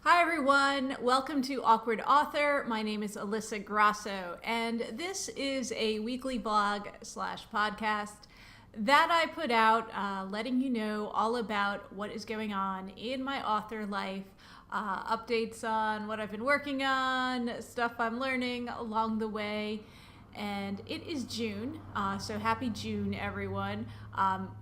Hi everyone, welcome to Awkward Author. My name is Alyssa Grasso, and this is a weekly blog slash podcast that I put out letting you know all about what is going on in my author life, updates on what I've been working on, stuff I'm learning along the way. And it is June, so happy June, everyone,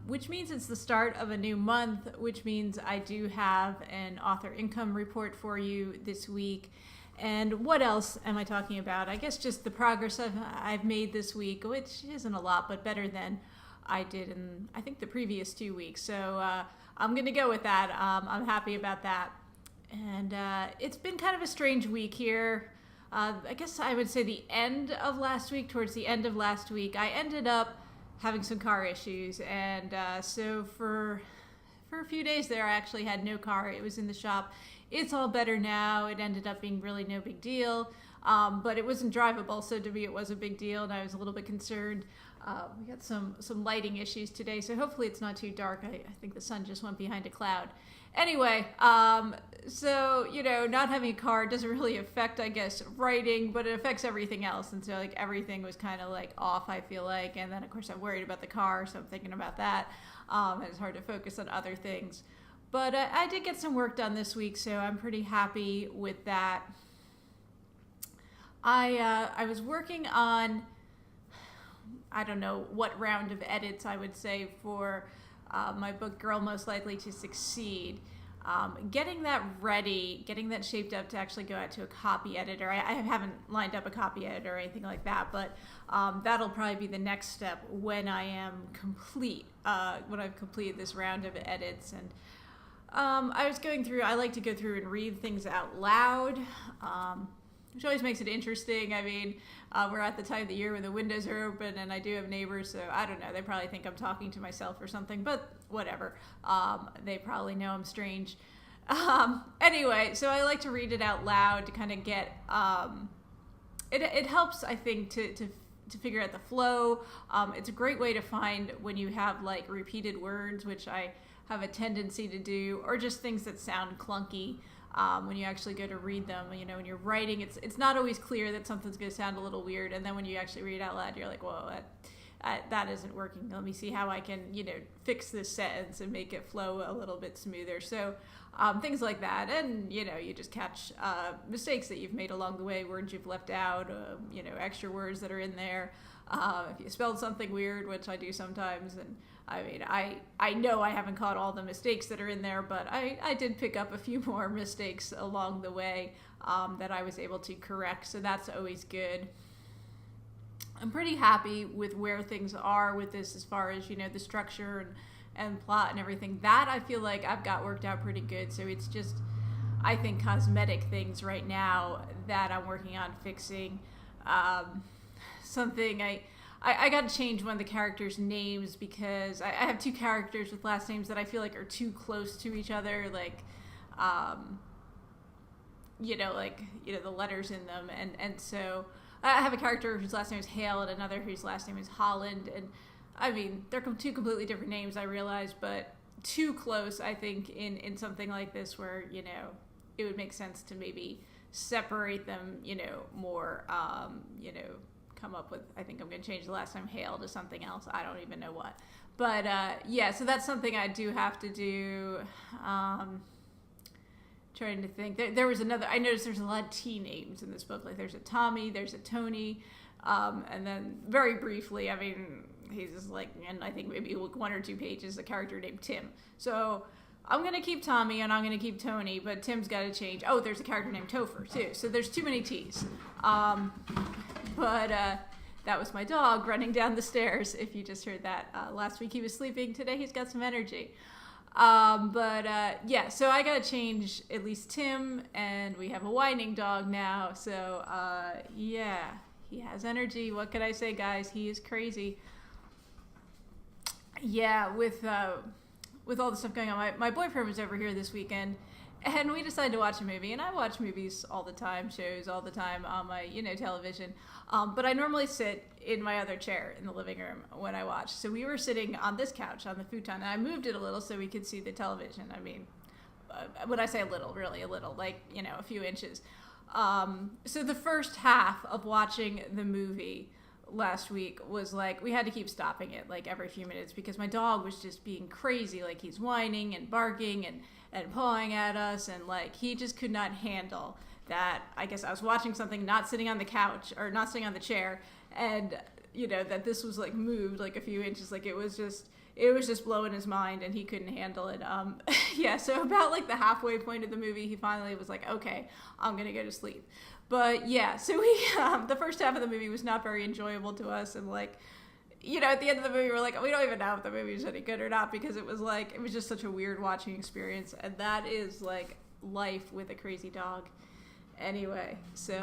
which means it's the start of a new month, which means I do have an author income report for you this week. And what else am I talking about? I guess just the progress I've made this week, which isn't a lot, but better than I did in, I think, the previous 2 weeks. So I'm going to go with that. I'm happy about that. And it's been kind of a strange week here. I guess I would say the end of last week, towards the end of last week, I ended up having some car issues. And so for a few days there, I actually had no car. It was in the shop. It's all better now. It ended up being really no big deal. But it wasn't drivable, so to me it was a big deal, and I was a little bit concerned. We got some lighting issues today, so hopefully it's not too dark. I think the sun just went behind a cloud. Anyway, so, not having a car doesn't really affect, I guess, writing, but it affects everything else. And so, everything was kind of, off, I feel like. And then, of course, I'm worried about the car, so I'm thinking about that. It's hard to focus on other things. But I did get some work done this week, so I'm pretty happy with that. I was working on, I don't know what round of edits I would say for my book, Girl Most Likely to Succeed. Getting that ready, getting that shaped up to actually go out to a copy editor. I haven't lined up a copy editor or anything like that, but that'll probably be the next step when I am complete, when I've completed this round of edits. And I like to go through and read things out loud, which always makes it interesting. I mean, we're at the time of the year when the windows are open, and I do have neighbors, so I don't know. They probably think I'm talking to myself or something, but whatever. They probably know I'm strange. Anyway, so I like to read it out loud to kind of get, it helps, I think, to figure out the flow. It's a great way to find when you have repeated words, which I have a tendency to do, or just things that sound clunky. When you actually go to read them, when you're writing, it's not always clear that something's going to sound a little weird, and then when you actually read it out loud, you're like, whoa, that isn't working. Let me see how I can, fix this sentence and make it flow a little bit smoother. So things like that, and you just catch mistakes that you've made along the way, words you've left out, extra words that are in there. If you spelled something weird, which I do sometimes, and I mean, I know I haven't caught all the mistakes that are in there, but I did pick up a few more mistakes along the way that I was able to correct, so that's always good. I'm pretty happy with where things are with this as far as, the structure and plot and everything. That I feel like I've got worked out pretty good, so it's just, I think, cosmetic things right now that I'm working on fixing. Something I got to change one of the characters' names because I have two characters with last names that I feel like are too close to each other, the letters in them, and so I have a character whose last name is Hale and another whose last name is Holland, and I mean, they're two completely different names, I realize, but too close, I think, in something like this where, it would make sense to maybe separate them, more, come up with, I think I'm going to change the last name Hale to something else. I don't even know what. But, yeah, so that's something I do have to do. Trying to think. There was another, I noticed there's a lot of T names in this book. There's a Tommy, there's a Tony, and then very briefly, I mean, he's just in I think maybe one or two pages, a character named Tim. So I'm going to keep Tommy and I'm going to keep Tony, but Tim's got to change. Oh, there's a character named Topher, too. So there's too many T's. But that was my dog running down the stairs, if you just heard that. Last week he was sleeping. Today he's got some energy. Yeah, so I got to change at least Tim, and we have a whining dog now. So, yeah, he has energy. What can I say, guys? He is crazy. Yeah, with all the stuff going on, my boyfriend was over here this weekend, and we decided to watch a movie. And I watch movies all the time, shows all the time on my, television. But I normally sit in my other chair in the living room when I watch. So we were sitting on this couch on the futon, and I moved it a little so we could see the television. I mean, when I say a little, really a little, like, you know, a few inches. So the first half of watching the movie last week was like, we had to keep stopping it like every few minutes because my dog was just being crazy. Like, he's whining and barking and pawing at us, and like he just could not handle that. I guess I was watching something, not sitting on the couch or not sitting on the chair, and you know, that this was like moved like a few inches. Like, it was just blowing his mind, and he couldn't handle it. Yeah, so about like the halfway point of the movie, he finally was like, okay, I'm gonna go to sleep. But yeah, so we the first half of the movie was not very enjoyable to us, and like, you know, at the end of the movie, we're like, we don't even know if the movie was any good or not, because it was just such a weird watching experience, and that is like life with a crazy dog. Anyway, so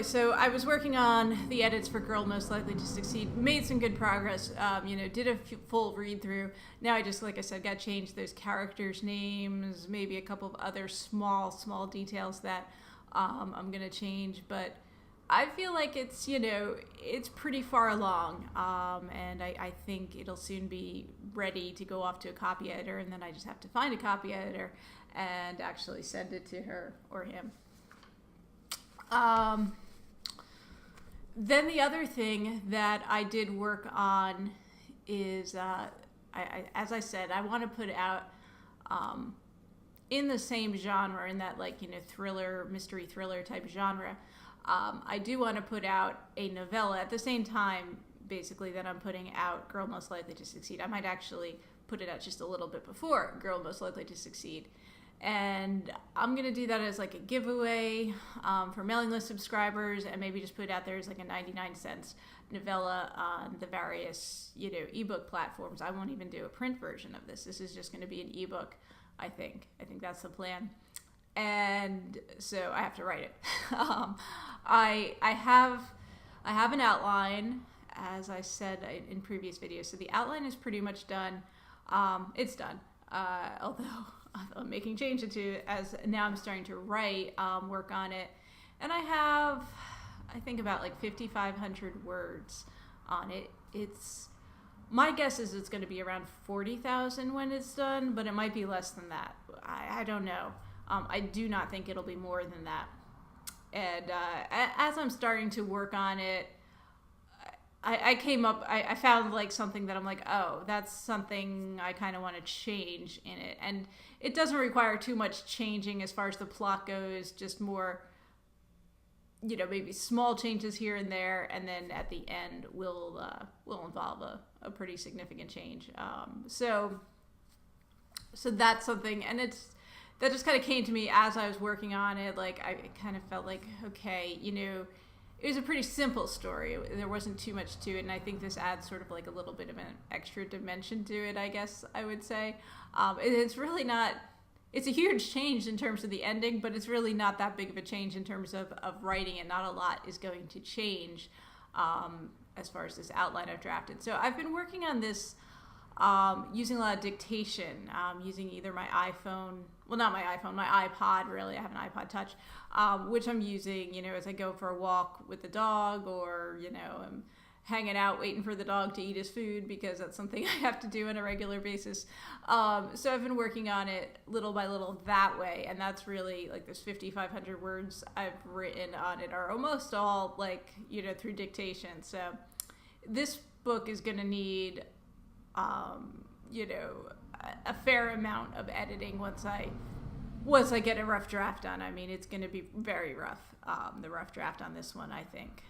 so I was working on the edits for Girl Most Likely to Succeed, made some good progress, you know, did a full read through. Now I just, like I said, got to change those characters' names, maybe a couple of other small details that I'm going to change, but I feel like it's, you know, it's pretty far along, and I think it'll soon be ready to go off to a copy editor, and then I just have to find a copy editor and actually send it to her or him. Then the other thing that I did work on is, as I said, I want to put out, in the same genre, in that, like, you know, thriller, mystery thriller type genre. I do want to put out a novella at the same time, basically, that I'm putting out Girl Most Likely to Succeed. I might actually put it out just a little bit before Girl Most Likely to Succeed. And I'm going to do that as like a giveaway for mailing list subscribers, and maybe just put it out there as like a 99-cent novella on the various, you know, ebook platforms. I won't even do a print version of this. This is just going to be an ebook, I think. I think that's the plan. And so I have to write it. I have an outline, as I said in previous videos. So the outline is pretty much done. It's done. Although I'm making changes to it as now I'm starting to write, work on it. And I have, I think, about like 5,500 words on it. My guess is it's going to be around 40,000 when it's done, but it might be less than that. I don't know. I do not think it'll be more than that. And as I'm starting to work on it, I found like something that I'm like, oh, that's something I kind of want to change in it. And it doesn't require too much changing as far as the plot goes, just more, you know, maybe small changes here and there. And then at the end will involve a pretty significant change. So that's something, and that just kind of came to me as I was working on it. Like, I kind of felt like, okay, you know, it was a pretty simple story. There wasn't too much to it, and I think this adds sort of like a little bit of an extra dimension to it, I guess I would say. It's really not, it's a huge change in terms of the ending, but it's really not that big of a change in terms of writing it. Not a lot is going to change as far as this outline I've drafted. So I've been working on this using a lot of dictation, using either my iPhone, well, not my iPhone, my iPod, really. I have an iPod Touch, which I'm using, you know, as I go for a walk with the dog, or, you know, I'm hanging out waiting for the dog to eat his food, because that's something I have to do on a regular basis. So I've been working on it little by little that way, and that's really, like, there's 5,500 words I've written on it are almost all, like, you know, through dictation. So this book is going to need, you know, a fair amount of editing once I get a rough draft done. I mean, it's going to be very rough, the rough draft on this one, I think.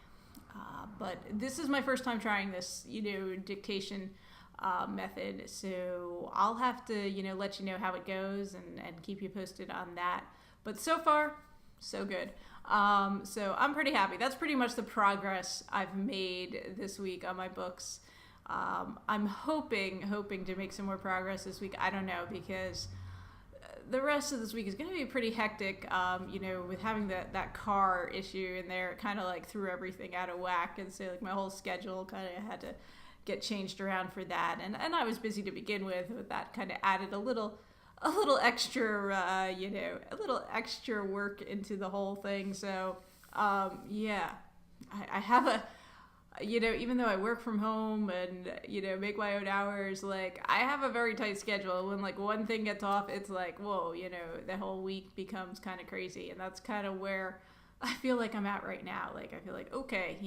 But this is my first time trying this, you know, dictation method, so I'll have to, you know, let you know how it goes and keep you posted on that. But so far, so good. So I'm pretty happy. That's pretty much the progress I've made this week on my books. I'm hoping to make some more progress this week. I don't know, because the rest of this week is going to be pretty hectic, you know, with having that car issue in there. It kind of like threw everything out of whack, and so like my whole schedule kind of had to get changed around for that, and I was busy to begin with, but that kind of added a little extra, you know, a little extra work into the whole thing. So yeah, I have even though I work from home and, make my own hours, like, I have a very tight schedule. When, like, one thing gets off, it's like, whoa, the whole week becomes kind of crazy. And that's kind of where I feel like I'm at right now. Like, I feel like, okay,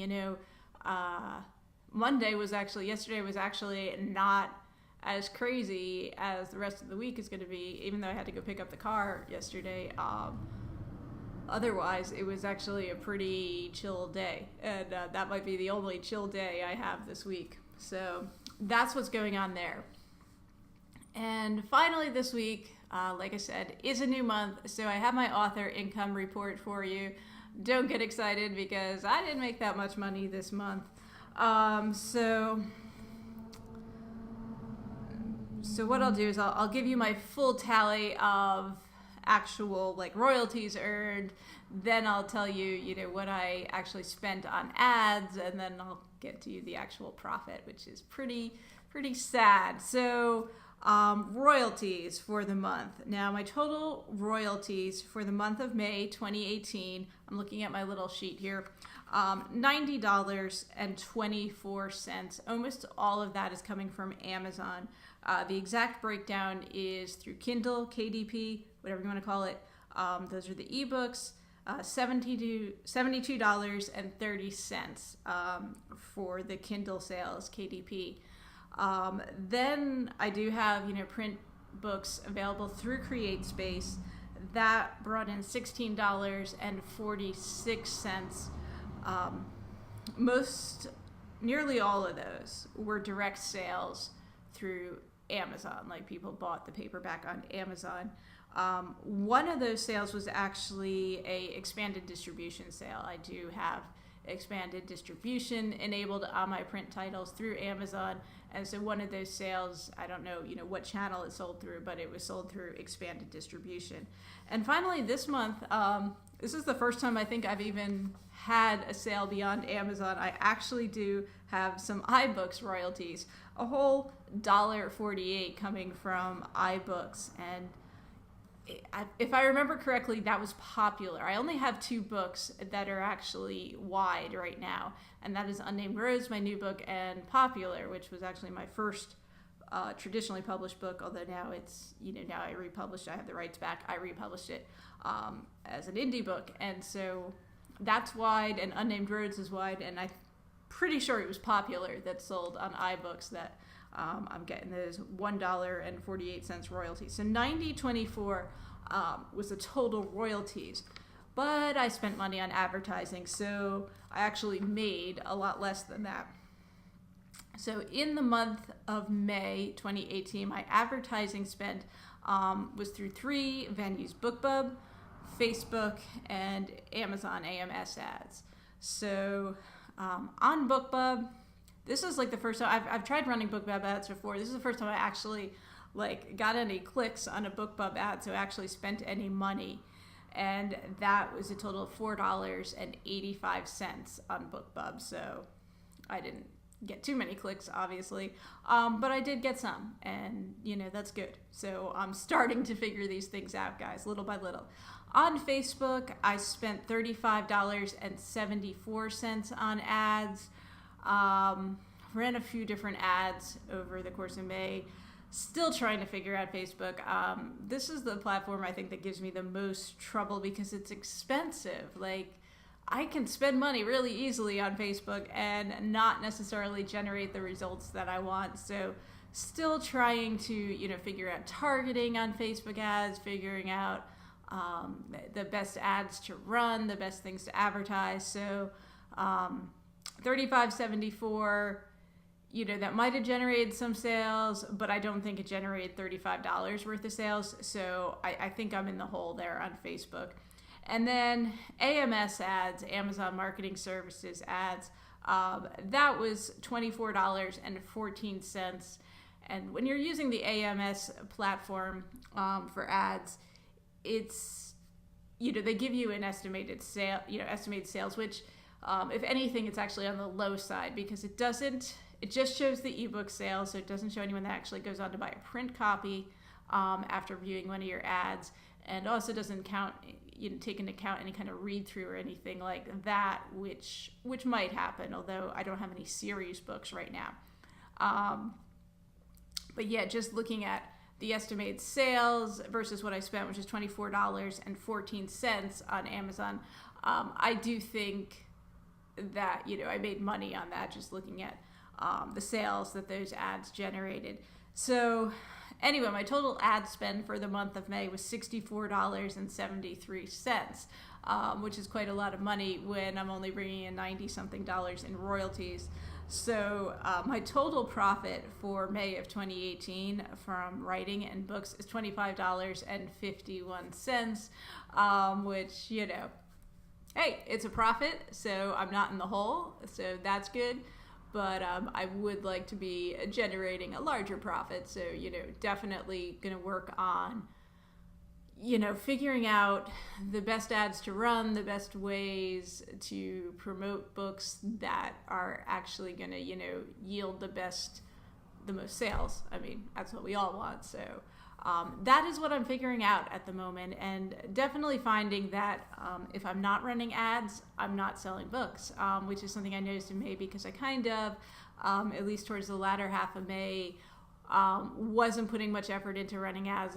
yesterday was actually not as crazy as the rest of the week is going to be, even though I had to go pick up the car yesterday. Otherwise, it was actually a pretty chill day, and that might be the only chill day I have this week. So that's what's going on there. And finally this week, like I said, is a new month, so I have my author income report for you. Don't get excited because I didn't make that much money this month. So what I'll do is I'll give you my full tally of actual like royalties earned, then I'll tell you what I actually spent on ads, and then I'll get to you the actual profit, which is pretty sad. So royalties for the month. Now my total royalties for the month of May 2018, I'm looking at my little sheet here, $90.24. Almost all of that is coming from Amazon. The exact breakdown is through Kindle, KDP, whatever you want to call it. Those are the ebooks. $72.30 for the Kindle sales, KDP. Then I do have, print books available through CreateSpace. That brought in $16.46. Nearly all of those were direct sales through Amazon. Like, people bought the paperback on Amazon. One of those sales was actually a expanded distribution sale. I do have expanded distribution enabled on my print titles through Amazon, and so one of those sales, I don't know what channel it sold through, but it was sold through expanded distribution. And finally this month, this is the first time I think I've even had a sale beyond Amazon. I actually do have some iBooks royalties, a whole $1.48 coming from iBooks. And if I remember correctly, that was Popular. I only have 2 books that are actually wide right now, and that is Unnamed Rose, my new book, and Popular, which was actually my first traditionally published book, although now it's, now I republished, I have the rights back, I republished it as an indie book, and so that's wide, and Unnamed Rose is wide, and I'm pretty sure it was Popular that sold on iBooks that I'm getting those $1.48 royalties. So $90.24 was the total royalties, but I spent money on advertising, so I actually made a lot less than that. So in the month of May 2018, my advertising spend was through 3 venues: BookBub, Facebook, and Amazon AMS ads. So on BookBub, this is like the first time I've tried running BookBub ads before. This is the first time I actually got any clicks on a BookBub ad, so I actually spent any money, and that was a total of $4.85 on BookBub. So I didn't get too many clicks, obviously, but I did get some, and that's good. So I'm starting to figure these things out, guys, little by little. On Facebook, I spent $35.74 on ads. Ran a few different ads over the course of May. Still trying to figure out Facebook. This is the platform I think that gives me the most trouble because it's expensive. Like, I can spend money really easily on Facebook and not necessarily generate the results that I want. So still trying to, figure out targeting on Facebook ads, figuring out the best ads to run, the best things to advertise. So $35.74, that might have generated some sales, but I don't think it generated $35 worth of sales. So I think I'm in the hole there on Facebook. And then AMS ads, Amazon Marketing Services ads, that was $24.14. And when you're using the AMS platform for ads, it's, they give you an estimated sales, which if anything, it's actually on the low side because it just shows the ebook sales, so it doesn't show anyone that actually goes on to buy a print copy after viewing one of your ads. and also doesn't count, take into account any kind of read through or anything like that, which might happen, although I don't have any series books right now. But yeah, just looking at the estimated sales versus what I spent, which is $24.14 on Amazon, I do think that, I made money on that just looking at the sales that those ads generated. So anyway, my total ad spend for the month of May was $64.73, which is quite a lot of money when I'm only bringing in $90-something in royalties. So my total profit for May of 2018 from writing and books is $25.51, which, hey, it's a profit, so I'm not in the hole, so that's good. But I would like to be generating a larger profit, so, definitely going to work on, figuring out the best ads to run, the best ways to promote books that are actually going to, yield the most sales. I mean, that's what we all want. So that is what I'm figuring out at the moment, and definitely finding that if I'm not running ads, I'm not selling books, which is something I noticed in May, because I kind of, at least towards the latter half of May, wasn't putting much effort into running ads.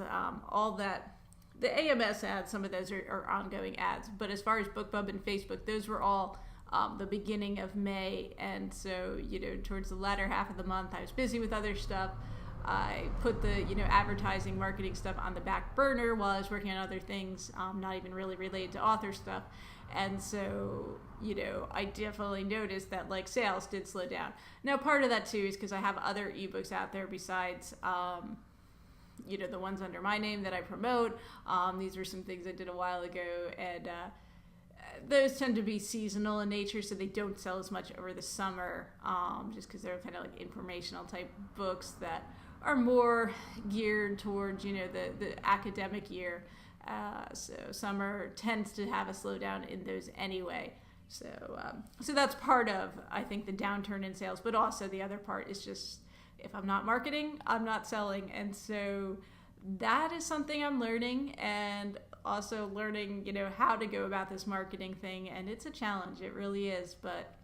All that, the AMS ads, some of those are ongoing ads, but as far as BookBub and Facebook, those were all the beginning of May, and so, towards the latter half of the month, I was busy with other stuff. I put the, advertising, marketing stuff on the back burner while I was working on other things, not even really related to author stuff. And so, I definitely noticed that, sales did slow down. Now, part of that, too, is because I have other ebooks out there besides, the ones under my name that I promote. These were some things I did a while ago, and those tend to be seasonal in nature, so they don't sell as much over the summer, just because they're kind of like informational type books that are more geared towards, the academic year. So summer tends to have a slowdown in those anyway. So that's part of, I think, the downturn in sales. But also the other part is just, if I'm not marketing, I'm not selling. And so that is something I'm learning, and also learning, how to go about this marketing thing. And it's a challenge. It really is. But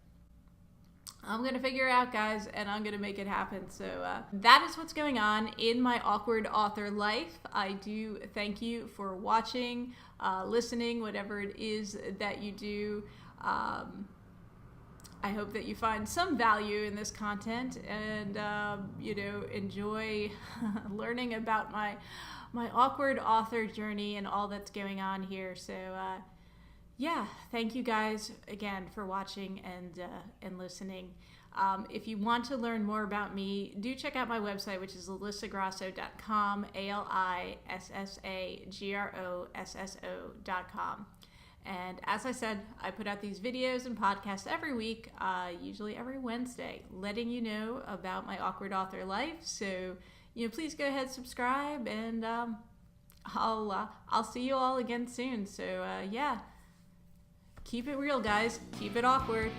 I'm going to figure it out, guys, and I'm going to make it happen. So that is what's going on in my awkward author life. I do thank you for watching, listening, whatever it is that you do. I hope that you find some value in this content and, enjoy learning about my awkward author journey and all that's going on here. So, yeah, thank you guys again for watching and listening. If you want to learn more about me, do check out my website, which is alyssagrosso.com, ALISSAGROSSO.com. And as I said, I put out these videos and podcasts every week, usually every Wednesday, letting you know about my awkward author life. So, please go ahead, subscribe, and I'll see you all again soon. So, yeah. Keep it real, guys. Keep it awkward.